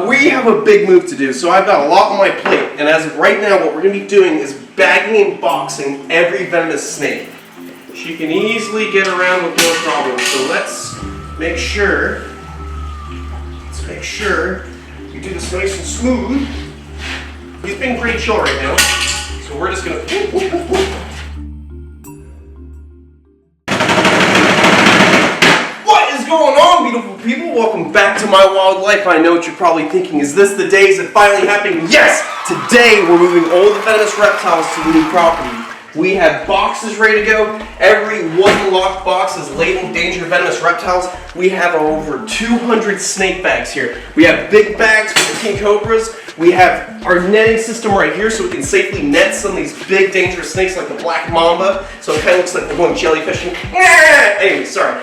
We have a big move to do, so I've got a lot on my plate, and as of right now, what we're going to be doing is bagging and boxing every venomous snake. She can easily get around with no problem, so let's make sure we do this nice and smooth. He's being pretty chill right now, so we're just going to... What's going on, beautiful people? Welcome back to my wildlife. I know what you're probably thinking. Is this the day? Is it finally happening? Yes! Today we're moving all the venomous reptiles to the new property. We have boxes ready to go. Every one locked box is labeled Danger Venomous Reptiles. We have over 200 snake bags here. We have big bags for the king cobras. We have our netting system right here so we can safely net some of these big dangerous snakes like the black mamba. So it kind of looks like they're going jellyfishing. Anyway, sorry.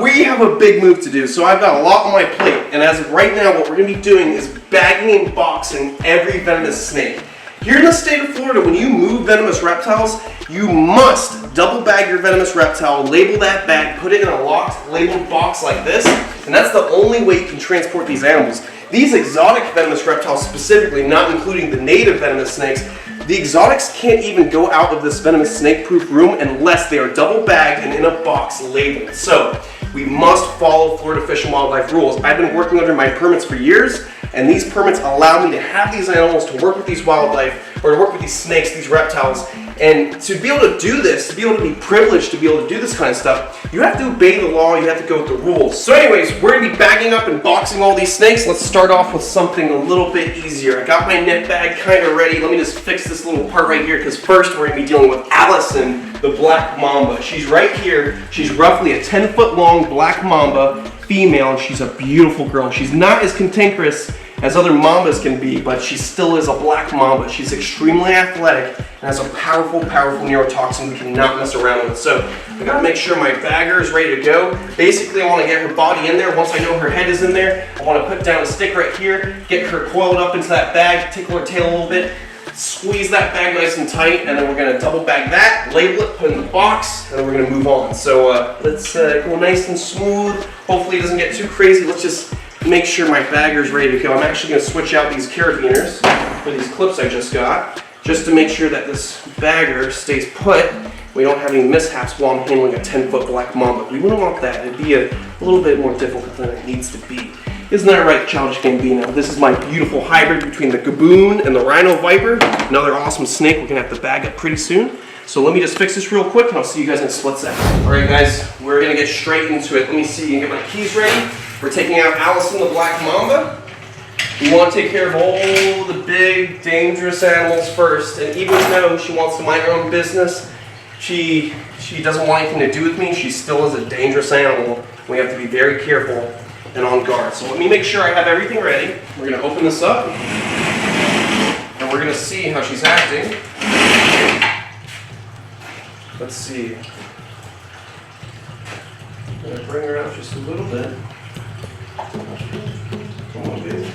We have a big move to do, so I've got a lot on my plate, and as of right now, what we're going to be doing is bagging and boxing every venomous snake. Here in the state of Florida, when you move venomous reptiles, you must double bag your venomous reptile, label that bag, put it in a locked, labeled box like this, and that's the only way you can transport these animals. These exotic venomous reptiles specifically, not including the native venomous snakes, the exotics can't even go out of this venomous snake-proof room unless they are double bagged and in a box labeled. So, we must follow Florida Fish and Wildlife rules. I've been working under my permits for years, and these permits allow me to have these animals to work with these wildlife, or to work with these snakes, these reptiles. And to be able to do this, to be able to be privileged to be able to do this kind of stuff, you have to obey the law, you have to go with the rules. So anyways, we're going to be bagging up and boxing all these snakes. Let's start off with something a little bit easier. I got my net bag kind of ready. Let me just fix this little part right here, because first we're going to be dealing with Allison, the black mamba. She's right here. She's roughly a 10-foot long black mamba, female, and she's a beautiful girl. She's not as cantankerous as other mambas can be, but she still is a black mamba. She's extremely athletic and has a powerful neurotoxin we cannot mess around with. So I gotta make sure my bagger is ready to go. Basically, I want to get her body in there. Once I know her head is in there, I want to put down a stick right here, get her coiled up into that bag, tickle her tail a little bit, squeeze that bag nice and tight, and then we're going to double bag that, label it, put it in the box, and then we're going to move on. So let's go nice and smooth. Hopefully it doesn't get too crazy. Let's just make sure my bagger is ready to go. I'm actually going to switch out these carabiners for these clips I just got, just to make sure that this bagger stays put. We don't have any mishaps while I'm handling a 10-foot black mamba. We wouldn't want that. It'd be a little bit more difficult than it needs to be. Isn't that right, Childish Gambino? This is my beautiful hybrid between the gaboon and the rhino viper. Another awesome snake we're gonna have to bag up pretty soon. So let me just fix this real quick and I'll see you guys in a split second. All right guys, we're gonna get straight into it. Let me see, you can get my keys ready. We're taking out Allison, the black mamba. We want to take care of all the big, dangerous animals first. And even though she wants to mind her own business, she doesn't want anything to do with me, she still is a dangerous animal. We have to be very careful and on guard. So let me make sure I have everything ready. We're going to open this up and we're going to see how she's acting. Let's see. I'm going to bring her out just a little bit. Come on, baby.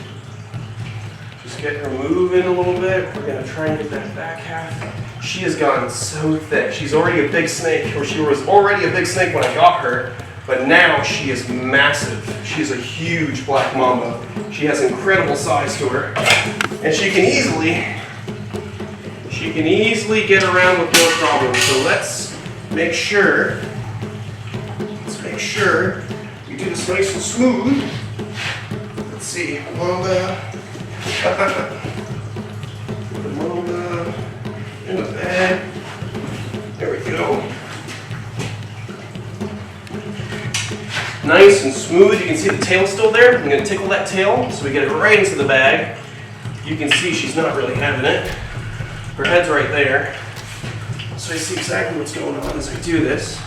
Just get her moving a little bit. We're going to try and get that back half. She has gotten so thick. She's already a big snake, or she was already a big snake when I got her. But now she is massive. She's a huge black mamba. She has incredible size to her. And she can easily get around with no problem. So let's make sure we do this nice and smooth. Let's see, mamba. Put the mamba in the bag. There we go. Nice and smooth. You can see the tail still there. I'm going to tickle that tail so we get it right into the bag. You can see she's not really having it. Her head's right there. So I see exactly what's going on as I do this.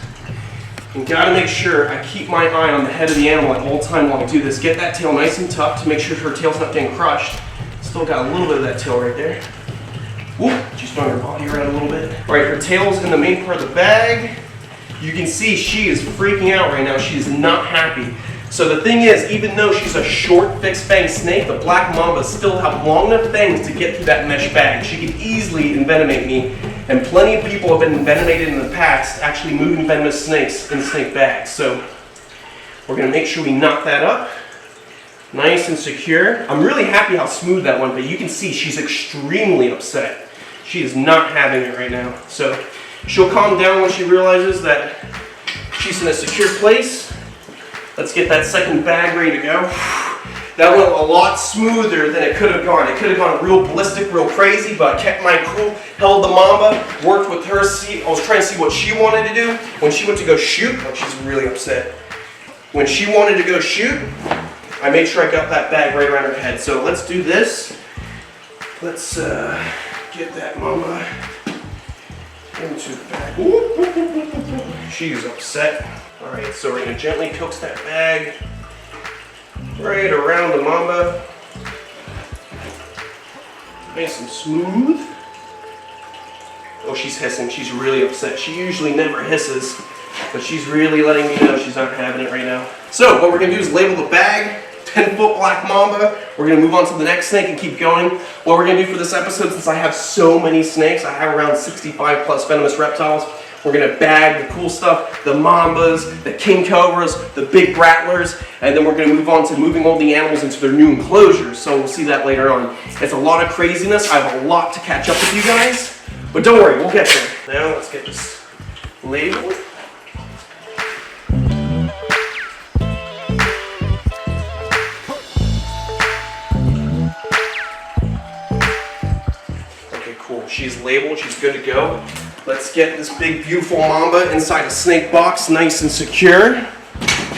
You got to make sure I keep my eye on the head of the animal at all time while I do this. Get that tail nice and tucked to make sure her tail's not getting crushed. Still got a little bit of that tail right there. Whoop, just throwing her body around a little bit. All right, her tail's in the main part of the bag. You can see she is freaking out right now. She is not happy. So the thing is, even though she's a short, fixed fang snake, the black mambas still have long enough fangs to get through that mesh bag. She can easily envenomate me, and plenty of people have been envenomated in the past, actually moving venomous snakes in snake bags. So we're going to make sure we knock that up. Nice and secure. I'm really happy how smooth that went, but you can see she's extremely upset. She is not having it right now. So she'll calm down when she realizes that she's in a secure place. Let's get that second bag ready to go. That went a lot smoother than it could have gone. It could have gone real ballistic, real crazy, but I kept my cool, held the mamba, worked with her. I was trying to see what she wanted to do. When she went to go shoot, oh, she's really upset. When she wanted to go shoot, I made sure I got that bag right around her head. So let's do this. Let's get that mamba into the bag. She's upset. All right, so we're gonna gently coax that bag right around the mamba. Nice and smooth. Oh, she's hissing. She's really upset. She usually never hisses, but she's really letting me know she's not having it right now. So what we're gonna do is label the bag, 10-foot black mamba. We're gonna move on to the next snake and keep going. What we're gonna do for this episode, since I have so many snakes, I have around 65 plus venomous reptiles, we're gonna bag the cool stuff, the mambas, the king cobras, the big rattlers, and then we're gonna move on to moving all the animals into their new enclosures. So we'll see that later on. It's a lot of craziness. I have a lot to catch up with you guys, but don't worry, we'll get there. Now let's get this labeled. Cool. She's labeled, she's good to go. Let's get this big, beautiful mamba inside a snake box, nice and secure.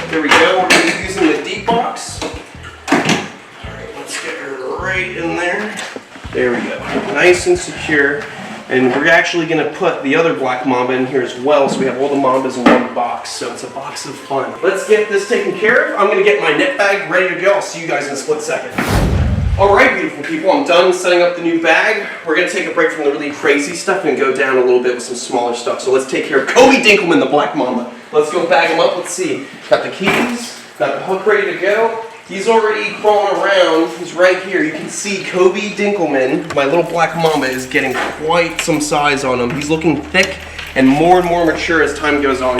There we go. We're going to be using the deep box. Alright, let's get her right in there. There we go. Nice and secure. And we're actually going to put the other black mamba in here as well, so we have all the mambas in one box. So it's a box of fun. Let's get this taken care of. I'm going to get my net bag ready to go. I'll see you guys in a split second. Alright, beautiful people, I'm done setting up the new bag. We're going to take a break from the really crazy stuff and go down a little bit with some smaller stuff. So let's take care of Kobe Dinkelman, the black mamba. Let's go bag him up. Let's see. Got the keys, got the hook ready to go. He's already crawling around. He's right here. You can see Kobe Dinkelman, my little black mamba, is getting quite some size on him. He's looking thick and more mature as time goes on.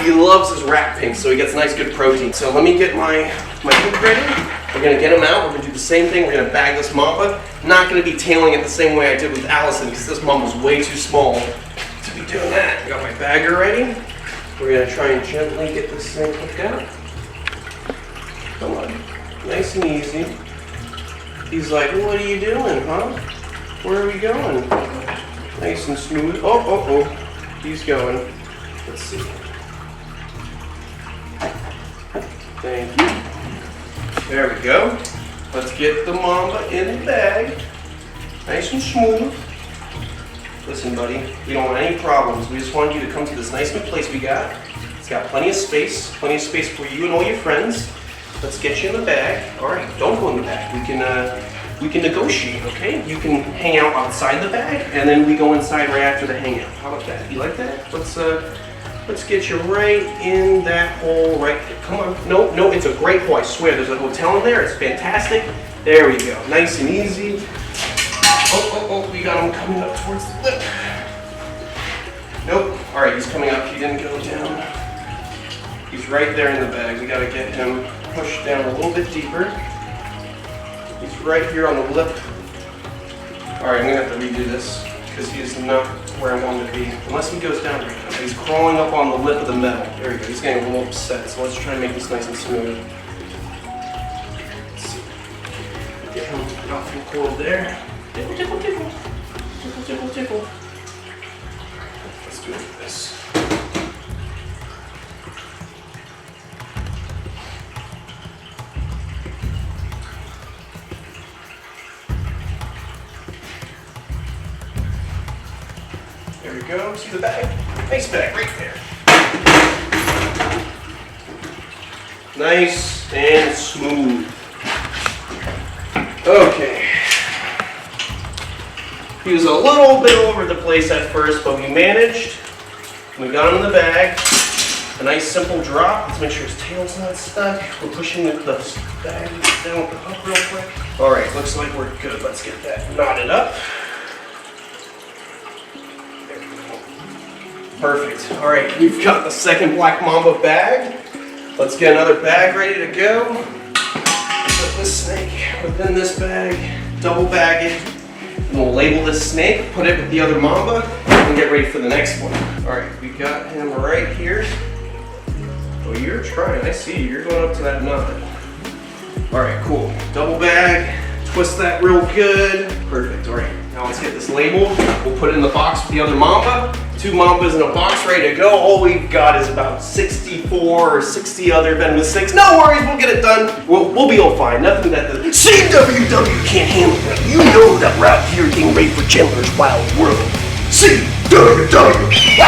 He loves his rat pink, so he gets nice good protein. So let me get my hook ready. We're going to get him out. We're going to do the same thing. We're going to bag this mamba. Not going to be tailing it the same way I did with Allison because this mamba's way too small to be doing that. I got my bagger ready. We're going to try and gently get this thing hooked out. Come on. Nice and easy. He's like, what are you doing, huh? Where are we going? Nice and smooth. Oh. He's going. Let's see. Thank you. There we go. Let's get the mamba in the bag. Nice and smooth. Listen, buddy, we don't want any problems. We just want you to come to this nice new place we got. It's got plenty of space for you and all your friends. Let's get you in the bag. All right, don't go in the bag. We can negotiate, okay? You can hang out outside the bag, and then we go inside right after the hangout. How about that? You like that? Let's get you right in that hole right there. Come on. No, it's a great hole. I swear, there's a hotel in there. It's fantastic. There we go. Nice and easy. Oh, we got him coming up towards the lip. Nope. All right, he's coming up. He didn't go down. He's right there in the bag. We got to get him pushed down a little bit deeper. He's right here on the lip. All right, I'm going to have to redo this because he is not where I want him to be. Unless he goes down right now. He's crawling up on the lip of the metal. There we go. He's getting a little upset, so let's try and make this nice and smooth. Let's see. Get him out from cold there. Tickle, tickle, tickle. Tickle, tickle, tickle. Let's do it like this. There we go. See the bag? Nice bag right there. Nice and smooth. Okay. He was a little bit all over the place at first, but we managed. We got him in the bag. A nice simple drop. Let's make sure his tail's not stuck. We're pushing the bag down with the hook real quick. All right, looks like we're good. Let's get that knotted up. Perfect. All right, we've got the second black mamba bag. Let's get another bag ready to go. Put this snake within this bag, double bag it, and we'll label this snake, put it with the other mamba, and get ready for the next one. All right, we got him right here. Oh, you're trying, I see you, you're going up to that knot. All right, cool, double bag, twist that real good. Perfect, all right, now let's get this labeled. We'll put it in the box with the other mamba. 2 mambas in a box ready to go. All we've got is about 64 or 60 other venomous snakes. No worries, we'll get it done. We'll be all fine. Nothing that the CWW can't handle. You know that we're out here getting ready for Chandler's Wild World. CWW.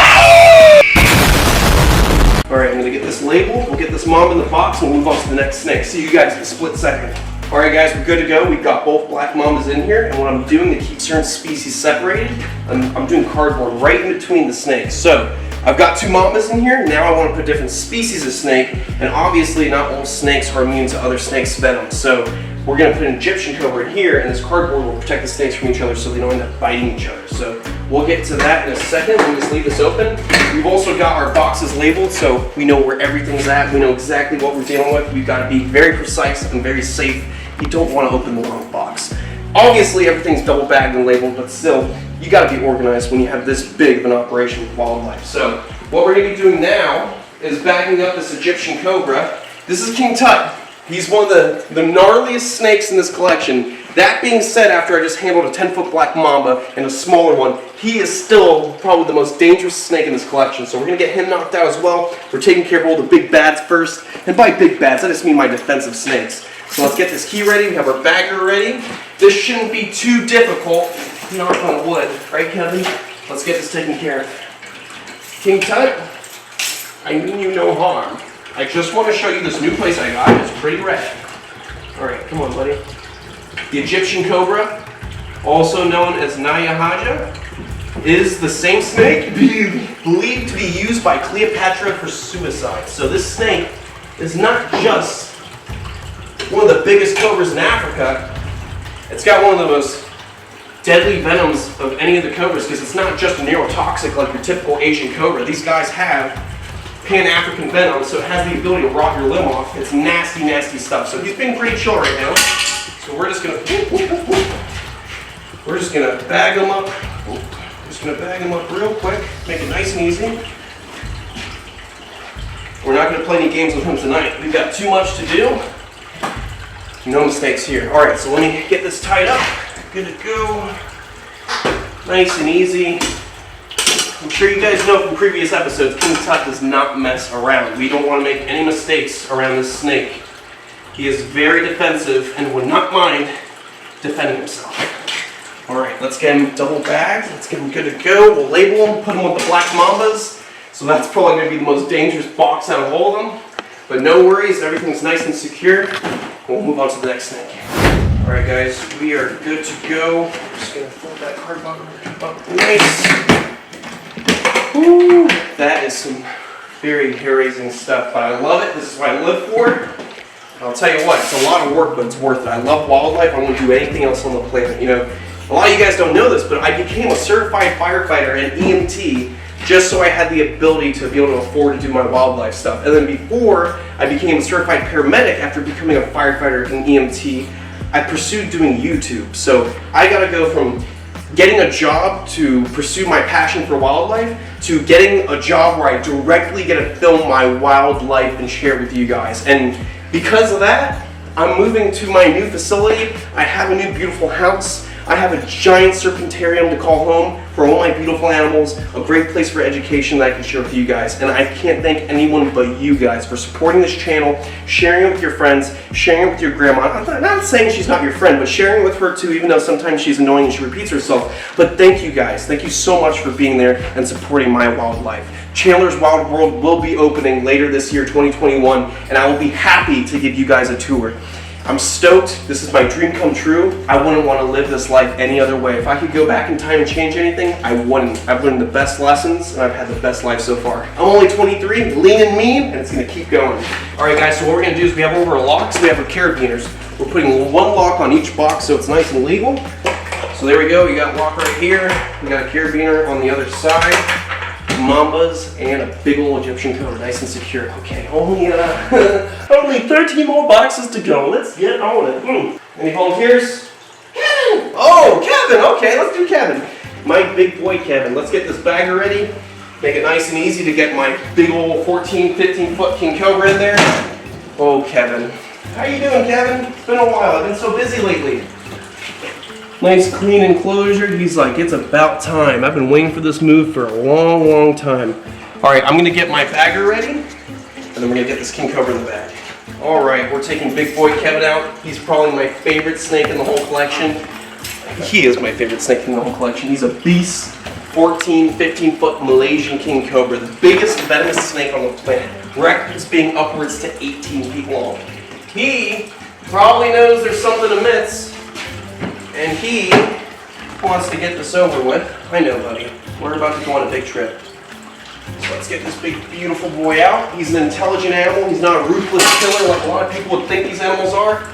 All right, I'm gonna get this labeled. We'll get this mamba in the box and we'll move on to the next snake. See you guys in a split second. All right, guys, we're good to go. We've got both black mambas in here, and what I'm doing to keep certain species separated, I'm doing cardboard right in between the snakes. So I've got 2 mambas in here. Now I want to put different species of snake, and obviously not all snakes are immune to other snakes' venom. So we're going to put an Egyptian cobra in here, and this cardboard will protect the snakes from each other so they don't end up biting each other. So we'll get to that in a second. Let me just leave this open. We've also got our boxes labeled so we know where everything's at. We know exactly what we're dealing with. We've got to be very precise and very safe. You don't want to open the wrong box. Obviously everything's double bagged and labeled, but still, you got to be organized when you have this big of an operation with wildlife. So what we're going to be doing now is bagging up this Egyptian cobra. This is King Tut. He's one of the gnarliest snakes in this collection. That being said, after I just handled a 10-foot black mamba and a smaller one, he is still probably the most dangerous snake in this collection. So we're going to get him knocked out as well. We're taking care of all the big bads first. And by big bads, I just mean my defensive snakes. So let's get this key ready. We have our bagger ready. This shouldn't be too difficult. Knock on wood. Right, Kevin? Let's get this taken care of. King Tut, I mean you no harm. I just want to show you this new place I got. It's pretty rad. Alright, come on, buddy. The Egyptian cobra, also known as Naya, is the same snake believed to be used by Cleopatra for suicide. So this snake is not just one of the biggest cobras in Africa. It's got one of the most deadly venoms of any of the cobras because it's not just neurotoxic like your typical Asian cobra. These guys have Pan-African venom, so it has the ability to rot your limb off. It's nasty, nasty stuff. So he's being pretty chill right now. So we're just gonna bag him up. Just gonna bag him up real quick, make it nice and easy. We're not gonna play any games with him tonight. We've got too much to do. No mistakes here. All right, so let me get this tied up. Good to go. Nice and easy. I'm sure you guys know from previous episodes, King Tut does not mess around. We don't want to make any mistakes around this snake. He is very defensive and would not mind defending himself. All right, let's get him double bagged. Let's get him good to go. We'll label him, put him with the black mambas. So that's probably going to be the most dangerous box out of all of them. But no worries, everything's nice and secure. We'll move on to the next snake. All right, guys, we are good to go. I'm just going to fold that cardboard up nice. Woo, that is some very hair-raising stuff, but I love it. This is what I live for. I'll tell you what, it's a lot of work, but it's worth it. I love wildlife. I wouldn't do anything else on the planet. You know, a lot of you guys don't know this, but I became a certified firefighter and EMT just so I had the ability to be able to afford to do my wildlife stuff. And then before I became a certified paramedic after becoming a firefighter and EMT, I pursued doing YouTube. So I got to go from getting a job to pursue my passion for wildlife to getting a job where I directly get to film my wildlife and share it with you guys. And because of that, I'm moving to my new facility. I have a new beautiful house. I have a giant serpentarium to call home for all my beautiful animals, a great place for education that I can share with you guys. And I can't thank anyone but you guys for supporting this channel, sharing it with your friends, sharing it with your grandma. I'm not saying she's not your friend, but sharing it with her too, even though sometimes she's annoying and she repeats herself. But thank you guys. Thank you so much for being there and supporting my wildlife. Chandler's Wild World will be opening later this year, 2021, and I will be happy to give you guys a tour. I'm stoked. This is my dream come true. I wouldn't want to live this life any other way. If I could go back in time and change anything, I wouldn't. I've learned the best lessons and I've had the best life so far. I'm only 23, lean and mean, and it's going to keep going. All right, guys, so what we're going to do is we have over our locks, we have our carabiners. We're putting one lock on each box so it's nice and legal. So there we go. You got a lock right here. We got a carabiner on the other side. mambas, and a big old Egyptian cobra, nice and secure. Okay, only 13 more boxes to go. Let's get on it. Any volunteers? Kevin! Oh, Kevin! Okay, let's do Kevin. My big boy Kevin. Let's get this bagger ready. Make it nice and easy to get my big old 14, 15 foot king cobra in there. Oh, Kevin. How you doing, Kevin? It's been a while. I've been so busy lately. Nice clean enclosure. He's like, it's about time. I've been waiting for this move for a long, long time. All right, I'm gonna get my bagger ready, and then we're gonna get this king cobra in the bag. All right, we're taking big boy Kevin out. He's probably my favorite snake in the whole collection. He is my favorite snake in the whole collection. He's a beast, 14, 15 foot Malaysian king cobra, the biggest venomous snake on the planet. Records being upwards to 18 feet long. He probably knows there's something amiss, and he wants to get this over with. I know, buddy. We're about to go on a big trip. So let's get this big, beautiful boy out. He's an intelligent animal. He's not a ruthless killer like a lot of people would think these animals are.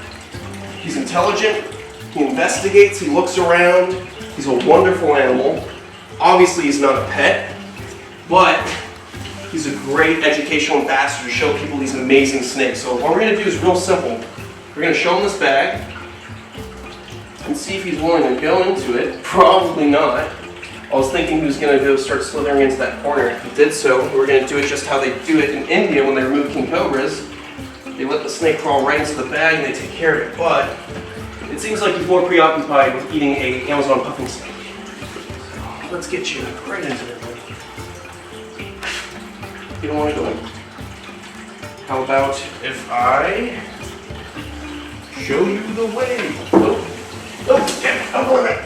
He's intelligent. He investigates. He looks around. He's a wonderful animal. Obviously, he's not a pet, but he's a great educational ambassador to show people these amazing snakes. So what we're going to do is real simple. We're going to show him this bag and see if he's willing to go into it. Probably not. I was thinking he was going to go start slithering into that corner. If he did so, we're going to do it just how they do it in India when they remove king cobras. They let the snake crawl right into the bag and they take care of it. But it seems like he's more preoccupied with eating an Amazon puffing snake. So let's get you right into it, buddy. You don't want to go in. How about if I show you the way? Oh, damn it. Oh, all right.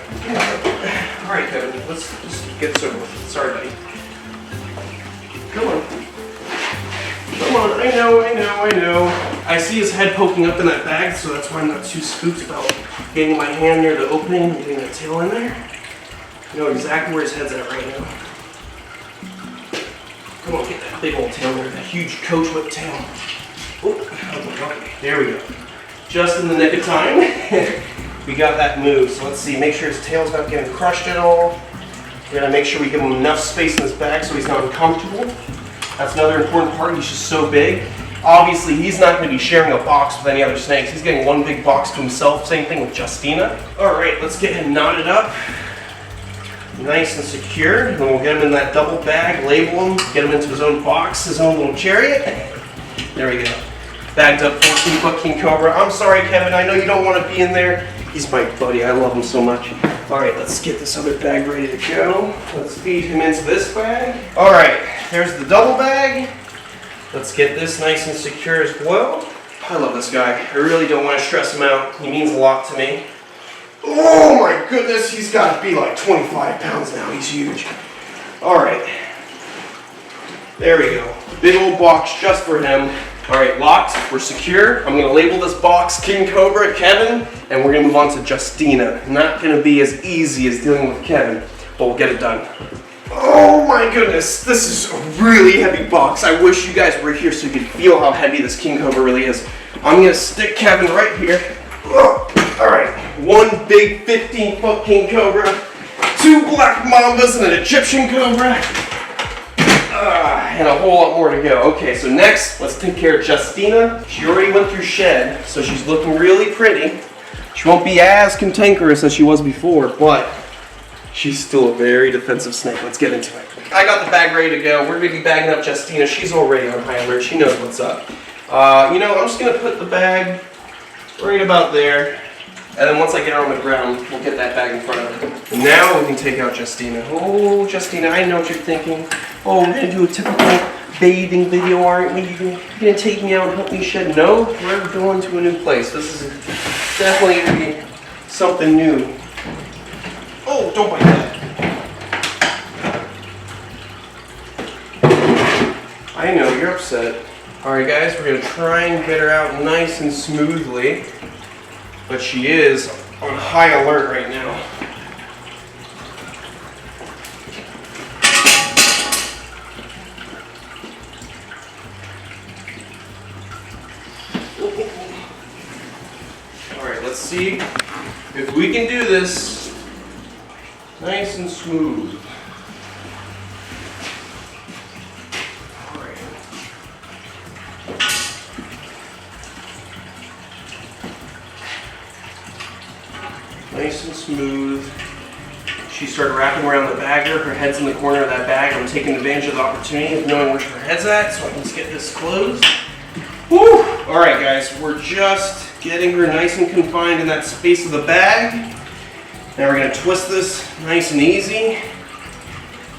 All right, Kevin, let's just get this over with. Sorry, buddy. Come on. Come on, I know. I see his head poking up in that bag, so that's why I'm not too spooked about getting my hand near the opening and getting that tail in there. I know exactly where his head's at right now. Come on, get that big old tail there, that huge coach whip tail. Oh, okay, there we go. Just in the nick of time. We got that move, so let's see, make sure his tail's not getting crushed at all. We're gonna make sure we give him enough space in his bag so he's not uncomfortable. That's another important part, he's just so big. Obviously, he's not gonna be sharing a box with any other snakes. He's getting one big box to himself, same thing with Justina. All right, let's get him knotted up. Nice and secure, and then we'll get him in that double bag, label him, get him into his own box, his own little chariot. There we go. Bagged up 14 foot king cobra. I'm sorry, Kevin, I know you don't want to be in there. He's my buddy, I love him so much. All right, let's get this other bag ready to go. Let's feed him into this bag. All right, there's the double bag. Let's get this nice and secure as well. I love this guy. I really don't want to stress him out. He means a lot to me. Oh my goodness, he's got to be like 25 pounds now. He's huge. All right, there we go. Big old box just for him. All right, locked, we're secure. I'm gonna label this box King Cobra Kevin, and we're gonna move on to Justina. Not gonna be as easy as dealing with Kevin, but we'll get it done. Oh my goodness, this is a really heavy box. I wish you guys were here so you could feel how heavy this King Cobra really is. I'm gonna stick Kevin right here. All right, one big 15 foot King Cobra, two black mambas and an Egyptian cobra. And a whole lot more to go. Okay, so next, let's take care of Justina. She already went through shed, so she's looking really pretty. She won't be as cantankerous as she was before, but she's still a very defensive snake. Let's get into it. I got the bag ready to go. We're gonna be bagging up Justina. She's already on high alert. She knows what's up. You know, I'm just gonna put the bag right about there. And then once I get her on the ground, we'll get that bag in front of her. Now we can take out Justina. Oh, Justina, I know what you're thinking. Oh, we're gonna do a typical bathing video, aren't we? You're gonna take me out and help me shed? No, we're going to a new place. This is definitely gonna be something new. Oh, don't bite that. I know, you're upset. All right, guys, we're gonna try and get her out nice and smoothly. But she is on high alert right now. All right, let's see if we can do this nice and smooth. Nice and smooth. She started wrapping around the bagger. Her head's in the corner of that bag. I'm taking advantage of the opportunity of knowing where her head's at so I can just get this closed. Woo! Alright guys, we're just getting her nice and confined in that space of the bag. Now we're going to twist this nice and easy.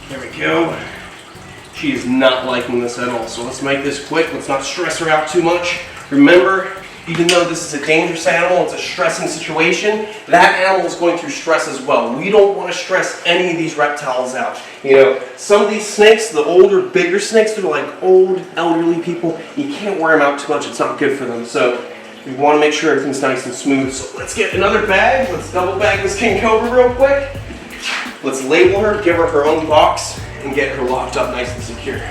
There we go. She is not liking this at all, so let's make this quick. Let's not stress her out too much. Remember, even though this is a dangerous animal, it's a stressing situation, that animal is going through stress as well. We don't want to stress any of these reptiles out. You know, some of these snakes, the older, bigger snakes, they're like old, elderly people. You can't wear them out too much. It's not good for them. So we want to make sure everything's nice and smooth. So let's get another bag. Let's double bag this king cobra real quick. Let's label her, give her her own box, and get her locked up nice and secure.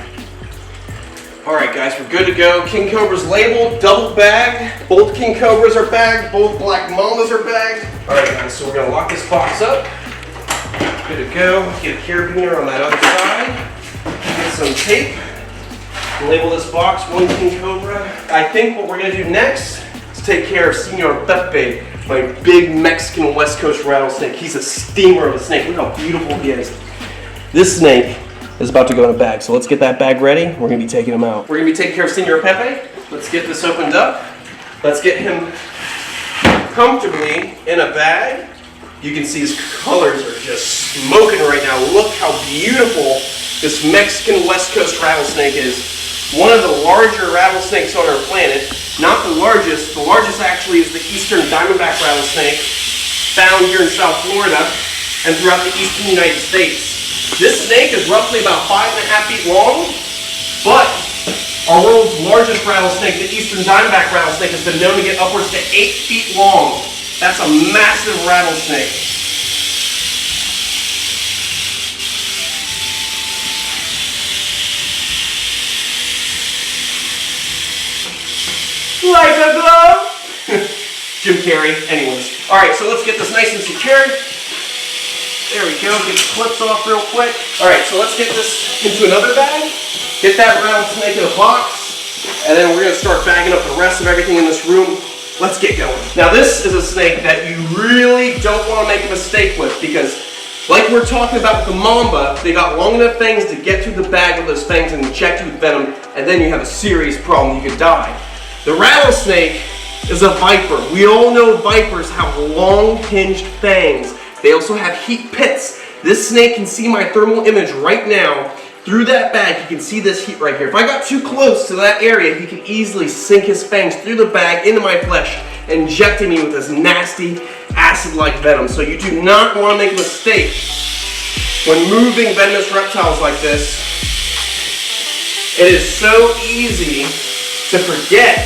Alright guys, we're good to go. King Cobra's labeled, double bagged. Both King Cobras are bagged, both black mambas are bagged. Alright guys, so we're going to lock this box up. Good to go. Get a carabiner on that other side. Get some tape. Label this box, one King Cobra. I think what we're going to do next is take care of Senor Pepe, my big Mexican West Coast rattlesnake. He's a steamer of a snake. Look how beautiful he is. This snake is about to go in a bag, so let's get that bag ready. We're going to be taking him out. We're going to be taking care of Senor Pepe. Let's get this opened up. Let's get him comfortably in a bag. You can see his colors are just smoking right now. Look how beautiful this Mexican West Coast rattlesnake is. One of the larger rattlesnakes on our planet. Not the largest. The largest actually is the eastern diamondback rattlesnake, found here in South Florida and throughout the eastern United States. This snake is roughly about 5.5 feet long, but our world's largest rattlesnake, the eastern diamondback rattlesnake, has been known to get upwards to 8 feet long. That's a massive rattlesnake. Like a glove? Jim Carrey. Anyways. Alright, so let's get this nice and secured. There we go. Get the clips off real quick. Alright, so let's get this into another bag. Get that rattlesnake in a box. And then we're going to start bagging up the rest of everything in this room. Let's get going. Now this is a snake that you really don't want to make a mistake with, because like we're talking about with the mamba, they got long enough fangs to get through the bag with those fangs and inject you with venom, and then you have a serious problem. You could die. The rattlesnake is a viper. We all know vipers have long hinged fangs. They also have heat pits. This snake can see my thermal image right now. Through that bag, you can see this heat right here. If I got too close to that area, he can easily sink his fangs through the bag into my flesh, injecting me with this nasty acid-like venom. So you do not want to make a mistake when moving venomous reptiles like this. It is so easy to forget,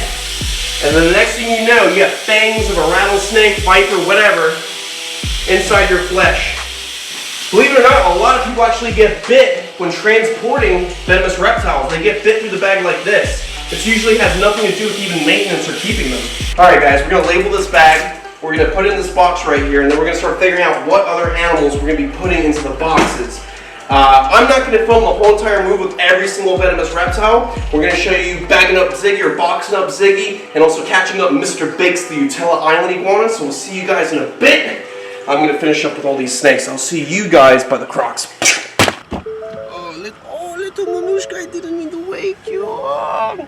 and then the next thing you know, you have fangs of a rattlesnake, viper, whatever, inside your flesh. Believe it or not, a lot of people actually get bit when transporting venomous reptiles. They get bit through the bag like this. This usually has nothing to do with even maintenance or keeping them. Alright guys, we're going to label this bag. We're going to put it in this box right here, and then we're going to start figuring out what other animals we're going to be putting into the boxes. I'm not going to film the whole entire move with every single venomous reptile. We're going to show you bagging up Ziggy or boxing up Ziggy, and also catching up Mr. Bakes, the Utila Island iguana. So we'll see you guys in a bit. I'm going to finish up with all these snakes. I'll see you guys by the crocs. Oh, little Manushka, I didn't mean to wake you up.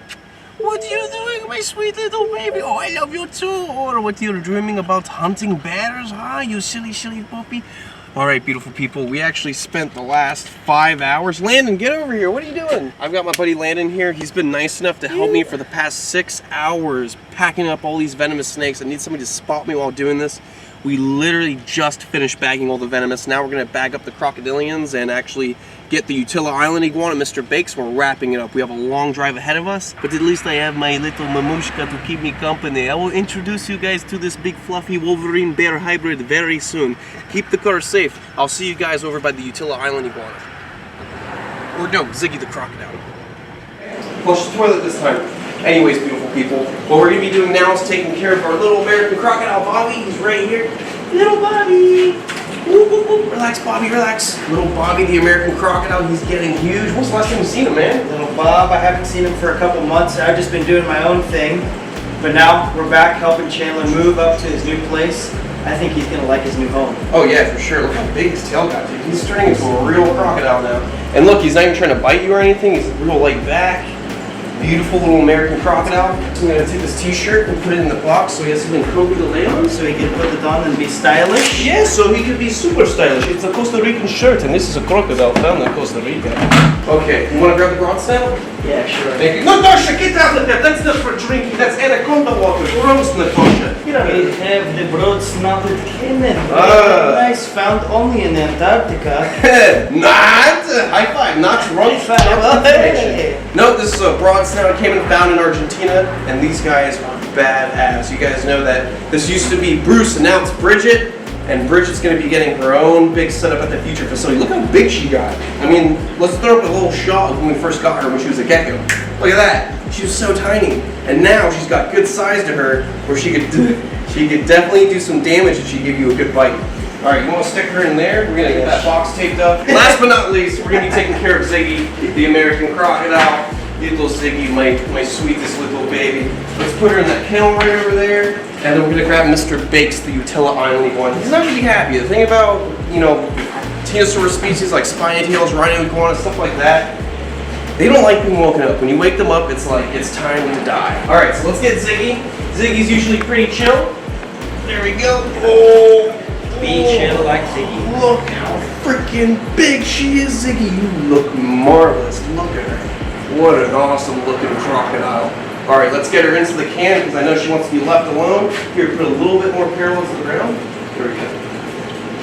What are you doing, my sweet little baby? Oh, I love you too. Or what, you're dreaming about hunting bears, huh? You silly, silly puppy. All right, beautiful people, we actually spent the last 5 hours. Landon, get over here. What are you doing? I've got my buddy Landon here. He's been nice enough to help me for the past 6 hours packing up all these venomous snakes. I need somebody to spot me while doing this. We literally just finished bagging all the venomous. Now we're going to bag up the crocodilians and actually get the Utila Island iguana, Mr. Bakes. We're wrapping it up. We have a long drive ahead of us, but at least I have my little mamushka to keep me company. I will introduce you guys to this big fluffy Wolverine bear hybrid very soon. Keep the car safe. I'll see you guys over by the Utila Island iguana. Or no, Ziggy the crocodile. Flush the toilet this time. Anyways, beautiful people, what we're going to be doing now is taking care of our little American crocodile, Bobby. He's right here. Little Bobby. Woo, woo, woo. Relax, Bobby, relax. Little Bobby, the American crocodile, he's getting huge. When's the last time you've seen him, man? Little Bob, I haven't seen him for a couple months. I've just been doing my own thing. But now we're back helping Chandler move up to his new place. I think he's gonna like his new home. Oh yeah, for sure. Look how big his tail got, dude. He's turning into a real crocodile now. And look, he's not even trying to bite you or anything. He's real laid back. Beautiful little American crocodile. I'm gonna take this t-shirt and put it in the box so he has something cozy to lay on. So he can put it on and be stylish? Yeah, so he could be super stylish. It's a Costa Rican shirt, and this is a crocodile found in Costa Rica. Okay, you wanna grab the broadside? Yeah, sure. Thank you. No, Dasha, get out of there. That's not for drinking. That's anaconda water. Gross, Natasha. Get out of We there. have the broad-snouted caiman. Ah. Nice, found only in Antarctica. Not high five, not wrong. Hey. No, this is a broad snout caiman found in Argentina, and these guys are badass. You guys know that this used to be Bruce, and now it's Bridget, and Bridget's going to be getting her own big setup at the future facility. Look how big she got. I mean, let's throw up a little shot of when we first got her when she was a gecko. Look at that. She was so tiny, and now she's got good size to her, where she could definitely do some damage if she give you a good bite. All right, you want to stick her in there? We're gonna get that box taped up. Last but not least, we're gonna be taking care of Ziggy, the American crocodile. Little Ziggy, my sweetest little baby. Let's put her in that kennel right over there, and then we're gonna grab Mr. Bakes, the Utila Island iguana. He's not gonna be happy. The thing about, you know, Tenosaurus species like spiny tails, rhino iguana, stuff like that, they don't like being woken up. When you wake them up, it's like it's time to die. All right, so let's get Ziggy. Ziggy's usually pretty chill. There we go. Oh. Be chill like Ziggy. Look how freaking big she is, Ziggy. You look marvelous. Look at her. What an awesome looking crocodile. All right, let's get her into the can because I know she wants to be left alone. Here, put a little bit more parallel to the ground. There we go.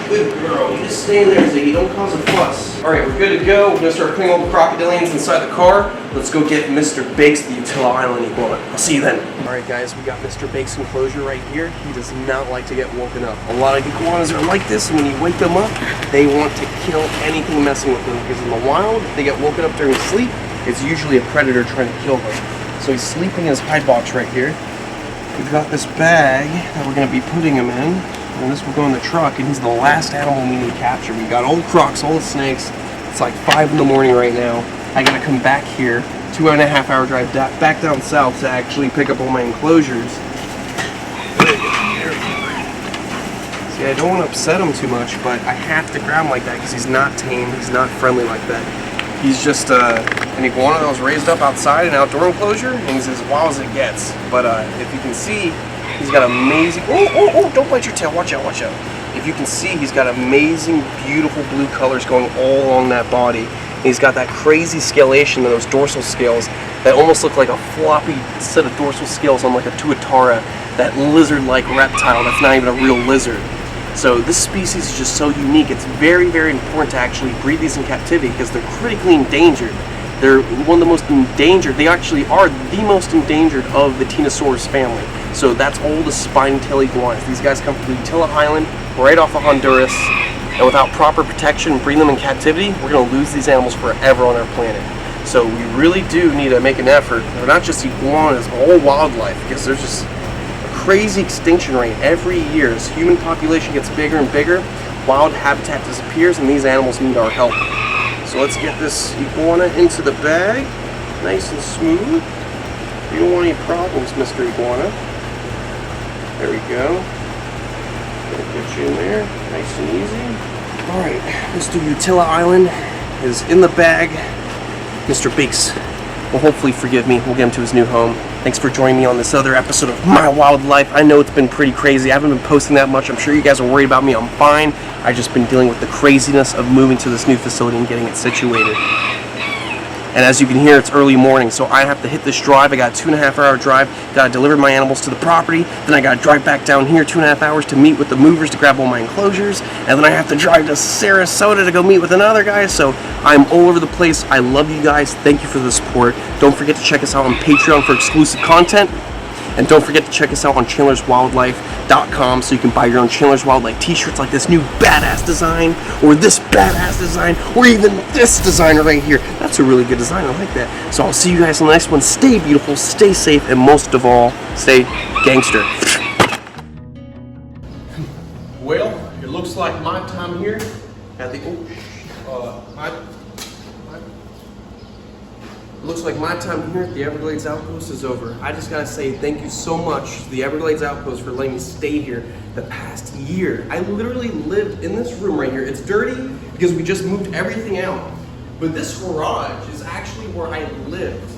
Good girl. You just stay in there, Ziggy. Don't cause a fuss. All right, we're good to go. We're gonna start putting all the crocodilians inside the car. Let's go get Mr. Bakes, the Utila Island iguana. I'll see you then. All right, guys, we got Mr. Bakes' enclosure right here. He does not like to get woken up. A lot of iguanas are like this, and when you wake them up, they want to kill anything messing with them because in the wild, if they get woken up during sleep, it's usually a predator trying to kill them. So he's sleeping in his hide box right here. We've got this bag that we're gonna be putting him in, and this will go in the truck, and he's the last animal we need to capture. We got all the crocs, all the snakes. It's like 5 in the morning right now. I gotta come back here, 2.5 hour drive back down south to actually pick up all my enclosures. See, I don't want to upset him too much, but I have to grab him like that because he's not tame, he's not friendly like that. He's just an iguana that was raised up outside an outdoor enclosure, and he's as wild as it gets. But if you can see, he's got amazing, oh, don't bite your tail, watch out, watch out. If you can see, he's got amazing, beautiful blue colors going all along that body. And he's got that crazy scalation of those dorsal scales that almost look like a floppy set of dorsal scales on like a tuatara, that lizard-like reptile that's not even a real lizard. So this species is just so unique. It's very, very important to actually breed these in captivity because they're critically endangered. They're one of the most endangered. They actually are the most endangered of the Tenosaurus family. So that's all the spine-tail iguanas. These guys come from the Utila Island, right off of Honduras. And without proper protection, breeding them in captivity, we're going to lose these animals forever on our planet. So we really do need to make an effort, not just iguanas, but all wildlife, because there's just a crazy extinction rate every year. As human population gets bigger and bigger, wild habitat disappears, and these animals need our help. So let's get this iguana into the bag, nice and smooth. You don't want any problems, Mr. Iguana. There we go. Gonna get you in there, nice and easy. Alright, Mr. Utila Island is in the bag. Mr. Bakes will hopefully forgive me. We'll get him to his new home. Thanks for joining me on this other episode of My Wild Life. I know it's been pretty crazy. I haven't been posting that much. I'm sure you guys are worried about me. I'm fine. I've just been dealing with the craziness of moving to this new facility and getting it situated. And as you can hear, it's early morning, so I have to hit this drive. I got a 2.5 hour drive, gotta deliver my animals to the property, then I gotta drive back down here 2.5 hours to meet with the movers to grab all my enclosures, and then I have to drive to Sarasota to go meet with another guy, so I'm all over the place. I love you guys. Thank you for the support. Don't forget to check us out on Patreon for exclusive content. And don't forget to check us out on chandlerswildlife.com so you can buy your own Chandler's Wildlife t-shirts like this new badass design, or this badass design, or even this design right here. That's a really good design. I like that. So I'll see you guys on the next one. Stay beautiful, stay safe, and most of all, stay gangster. Well, it looks like my time here at the It looks like my time here at the Everglades Outpost is over. I just gotta say thank you so much to the Everglades Outpost for letting me stay here the past year. I literally lived in this room right here. It's dirty because we just moved everything out. But this garage is actually where I lived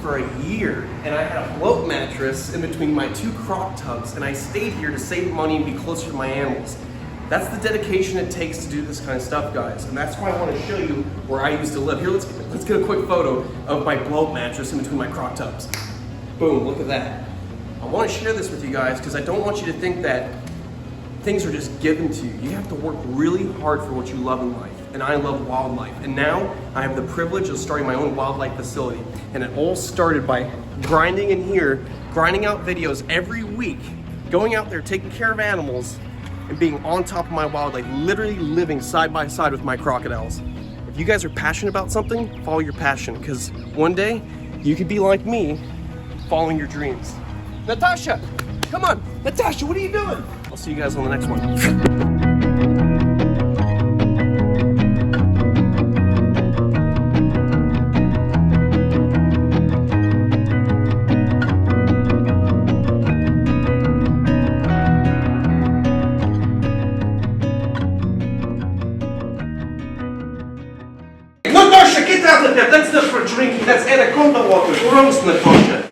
for a year. And I had a float mattress in between my 2 croc tubs, and I stayed here to save money and be closer to my animals. That's the dedication it takes to do this kind of stuff, guys. And that's why I want to show you where I used to live. Here, let's get a quick photo of my blow mattress in between my croc tubs. Boom, look at that. I want to share this with you guys because I don't want you to think that things are just given to you. You have to work really hard for what you love in life. And I love wildlife. And now I have the privilege of starting my own wildlife facility. And it all started by grinding in here, grinding out videos every week, going out there, taking care of animals, and being on top of my wildlife, literally living side by side with my crocodiles. If you guys are passionate about something, follow your passion, because one day you could be like me, following your dreams. Natasha, come on. Natasha, what are you doing? I'll see you guys on the next one. Natasha, get out of there! That's not for drinking, that's anaconda water. Gross, Natasha.